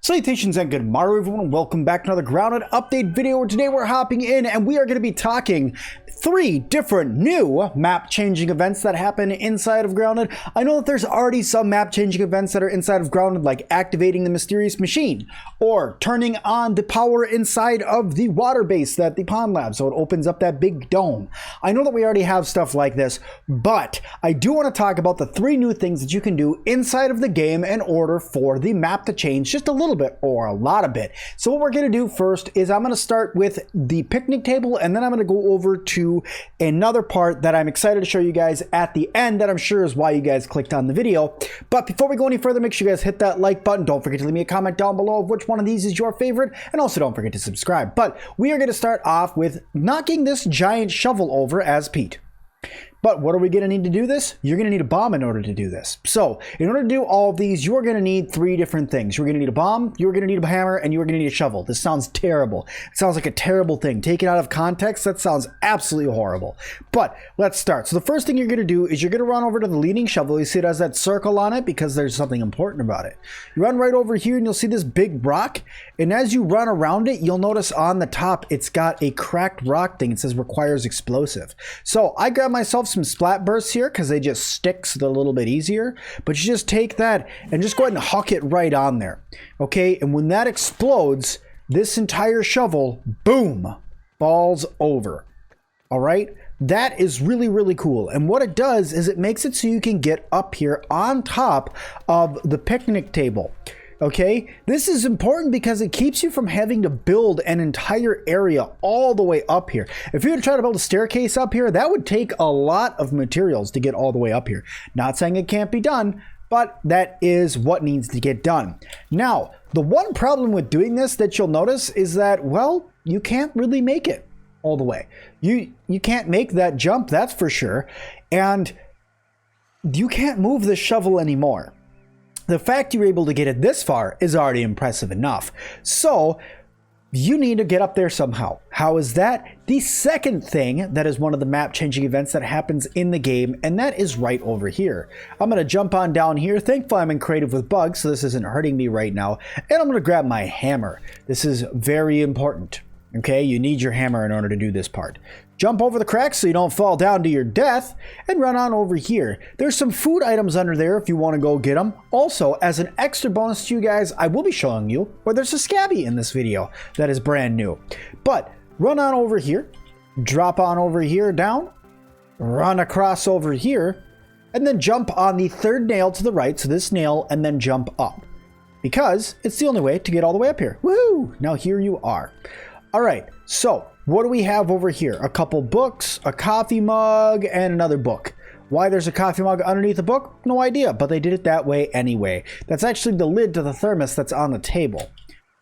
Salutations and good morrow everyone, welcome back to another Grounded update video where today we're hopping in and we are going to be talking 3 different new map changing events that happen inside of Grounded. I know that there's already some map changing events that are inside of Grounded, like activating the mysterious machine or turning on the power inside of the water base at the pond lab so it opens up that big dome. I know that we already have stuff like this, but I do want to talk about the 3 new things that you can do inside of the game in order for the map to change just a little bit or a lot of bit. So what we're going to do first is I'm going to start with the picnic table, and then I'm going to go over to another part that I'm excited to show you guys at the end that I'm sure is why you guys clicked on the video. But before we go any further, make sure you guys hit that like button. Don't forget to leave me a comment down below of which one of these is your favorite, and also don't forget to subscribe. But we are going to start off with knocking this giant shovel over as Pete. But what are we going to need to do this? You're going to need a bomb in order to do this. So in order to do all of these, you're going to need 3 different things. You're going to need a bomb, you're going to need a hammer, and you're going to need a shovel. This sounds terrible. It sounds like a terrible thing. Taken out of context, that sounds absolutely horrible. But let's start. So the first thing you're going to do is you're going to run over to the leading shovel. You see it has that circle on it because there's something important about it. You run right over here and you'll see this big rock. And as you run around it, you'll notice on the top, it's got a cracked rock thing. It says requires explosive. So I grabbed myself some splat bursts here because they just stick so they're a little bit easier. But you just take that and just go ahead and huck it right on there. Okay, and when that explodes, this entire shovel, boom, falls over. All right, that is really, really cool. And what it does is it makes it so you can get up here on top of the picnic table. Okay, this is important because it keeps you from having to build an entire area all the way up here. If you were to try to build a staircase up here, that would take a lot of materials to get all the way up here. Not saying it can't be done, but that is what needs to get done. Now, the one problem with doing this that you'll notice is that, well, you can't really make it all the way. You can't make that jump, that's for sure. And you can't move the shovel anymore. The fact you're able to get it this far is already impressive enough. So you need to get up there somehow. How is that? The second thing that is one of the map changing events that happens in the game, and that is right over here. I'm going to jump on down here. Thankfully, I'm in creative with bugs, so this isn't hurting me right now. And I'm going to grab my hammer. This is very important. Okay, you need your hammer in order to do this part. Jump over the cracks so you don't fall down to your death, and run on over here. There's some food items under there if you want to go get them. Also, as an extra bonus to you guys, I will be showing you where there's a SCA.B in this video that is brand new. But run on over here, drop on over here down, run across over here, and then jump on the 3rd nail to the right, so this nail, and then jump up. Because it's the only way to get all the way up here. Woohoo! Now here you are. All right, so what do we have over here? A couple books, a coffee mug, and another book. Why there's a coffee mug underneath the book? No idea, but they did it that way anyway. That's actually the lid to the thermos that's on the table.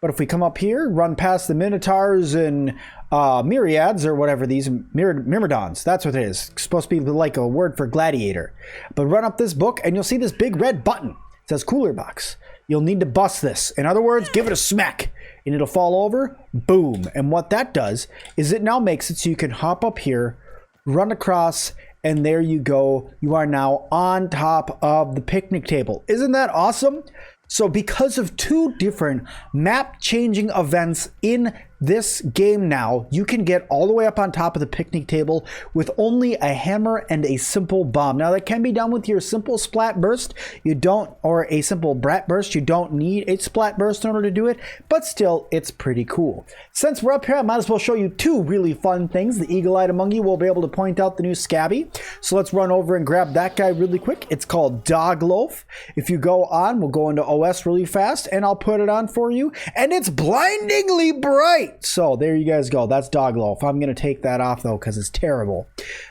But if we come up here, run past the minotaurs and myriads, or whatever these, myrmidons, that's what it is. It's supposed to be like a word for gladiator. But run up this book and you'll see this big red button. It says cooler box. You'll need to bust this. In other words, give it a smack. And it'll fall over, boom. And what that does is it now makes it so you can hop up here, run across, and there you go. You are now on top of the picnic table. Isn't that awesome? So because of 2 different map changing events in this game now, you can get all the way up on top of the picnic table with only a hammer and a simple bomb. Now that can be done with your simple splat burst. You don't, or a simple brat burst. You don't need a splat burst in order to do it, but still it's pretty cool. Since we're up here, I might as well show you 2 really fun things. The eagle-eyed among you will be able to point out the new SCA.B. So let's run over and grab that guy really quick. It's called Dog Loaf. If you go on, we'll go into OS really fast and I'll put it on for you. And it's blindingly bright. So there you guys go. That's Dog Loaf. I'm going to take that off though because it's terrible.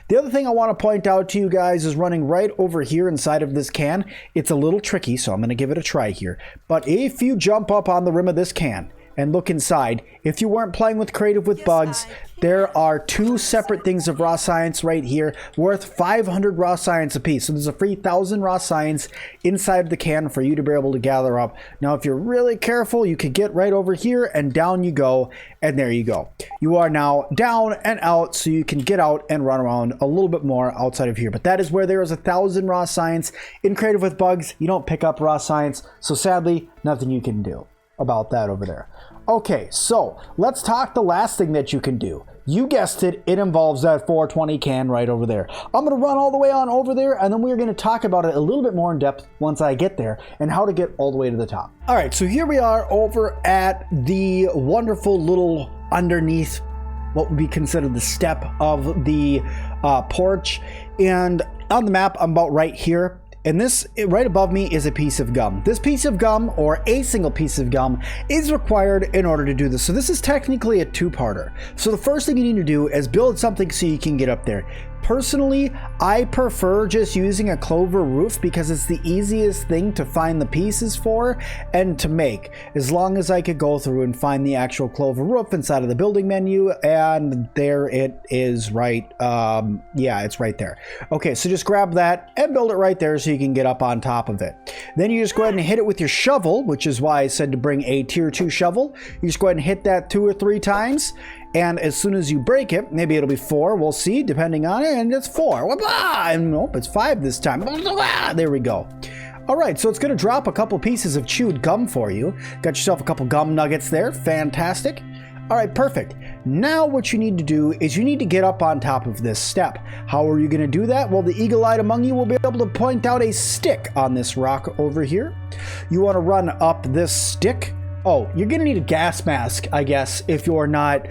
The other thing I want to point out to you guys is running right over here inside of this can. It's a little tricky, so I'm going to give it a try here. But if you jump up on the rim of this can and look inside, if you weren't playing with creative with bugs, there are 2 separate things of raw science right here worth 500 raw science apiece. So there's a free 1,000 raw science inside the can for you to be able to gather up. Now, if you're really careful, you could get right over here and down you go. And there you go. You are now down and out, so you can get out and run around a little bit more outside of here. But that is where there is 1,000 raw science. In creative with bugs, you don't pick up raw science. So sadly, nothing you can do. about that over there. Okay, so let's talk the last thing that you can do. You guessed it, it involves that 420 can right over there. I'm going to run all the way on over there, and then we're going to talk about it a little bit more in depth once I get there and how to get all the way to the top. All right, so here we are over at the wonderful little underneath what would be considered the step of the porch. And on the map, I'm about right here. And this right above me is a piece of gum. This piece of gum, or a single piece of gum, is required in order to do this. So this is technically a two-parter. So the first thing you need to do is build something so you can get up there. Personally, I prefer just using a clover roof because it's the easiest thing to find the pieces for and to make. As long as I could go through and find the actual clover roof inside of the building menu, and there it is right, yeah, it's right there. Okay, so just grab that and build it right there so you can get up on top of it. Then you just go ahead and hit it with your shovel, which is why I said to bring a tier 2 shovel. You just go ahead and hit that 2 or 3 times. And as soon as you break it, maybe it'll be 4, we'll see, depending on it, and it's 4. And nope, it's 5 this time. There we go. All right, so it's going to drop a couple pieces of chewed gum for you. Got yourself a couple gum nuggets there. Fantastic. All right, perfect. Now what you need to do is you need to get up on top of this step. How are you going to do that? Well, the eagle-eyed among you will be able to point out a stick on this rock over here. You want to run up this stick. Oh, you're going to need a gas mask, I guess, if you're not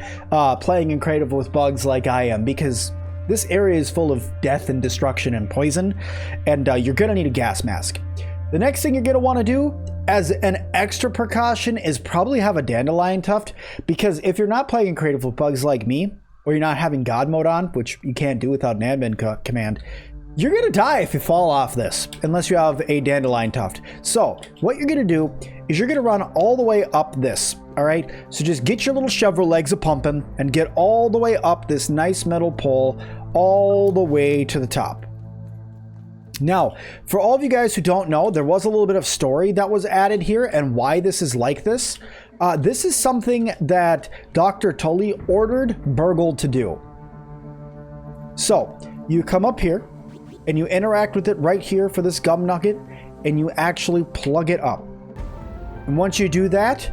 playing in creative with bugs like I am, because this area is full of death and destruction and poison, and you're going to need a gas mask. The next thing you're going to want to do as an extra precaution is probably have a dandelion tuft, because if you're not playing in creative with bugs like me, or you're not having God mode on, which you can't do without an admin command, you're going to die if you fall off this, unless you have a dandelion tuft. So what you're going to do is you're going to run all the way up this, all right? So just get your little shovel legs a-pumping and get all the way up this nice metal pole all the way to the top. Now, for all of you guys who don't know, there was a little bit of story that was added here and why this is like this. This is something that Dr. Tully ordered Burgle to do. So you come up here, and you interact with it right here for this gum nugget, and you actually plug it up. And once you do that,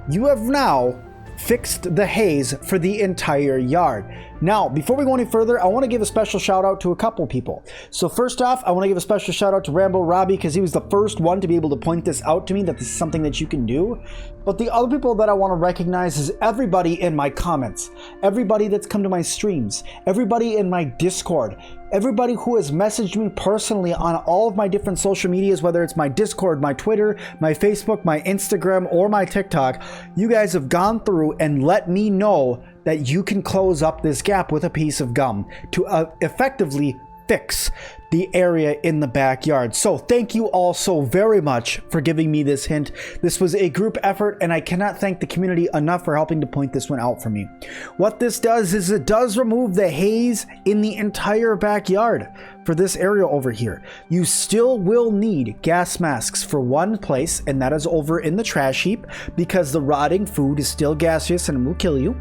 you have now fixed the haze for the entire yard. Now, before we go any further, I want to give a special shout out to a couple people. So first off, I want to give a special shout out to Rambo Robbie, because he was the first one to be able to point this out to me, that this is something that you can do. But the other people that I want to recognize is everybody in my comments, everybody that's come to my streams, everybody in my Discord, everybody who has messaged me personally on all of my different social medias, whether it's my Discord, my Twitter, my Facebook, my Instagram, or my TikTok. You guys have gone through and let me know that you can close up this gap with a piece of gum to effectively fix the area in the backyard. So thank you all so very much for giving me this hint. This was a group effort, and I cannot thank the community enough for helping to point this one out for me. What this does is it does remove the haze in the entire backyard for this area over here. You still will need gas masks for one place, and that is over in the trash heap, because the rotting food is still gaseous and will kill you.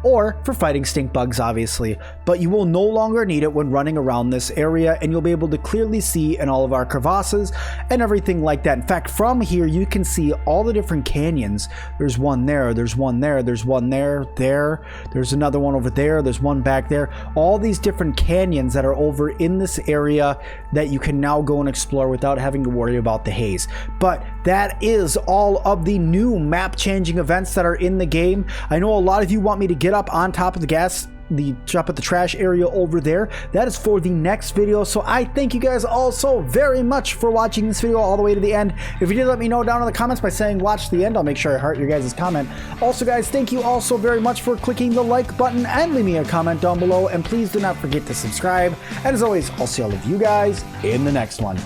Or for fighting stink bugs, obviously, but you will no longer need it when running around this area, and you'll be able to clearly see in all of our crevasses and everything like that. In fact, from here you can see all the different canyons. There's one there, there's one there, there's one there, there's another one over there, there's one back there. All these different canyons that are over in this area that you can now go and explore without having to worry about the haze. But that is all of the new map changing events that are in the game. I know a lot of you want me to get up on top of up at the trash area over there. That is for the next video. So I thank you guys all so very much for watching this video all the way to the end. If you did, let me know down in the comments by saying watch the end. I'll make sure I heart your guys' comment. Also guys, thank you all so very much for clicking the like button and leave me a comment down below, and please do not forget to subscribe. And as always, I'll see all of you guys in the next one.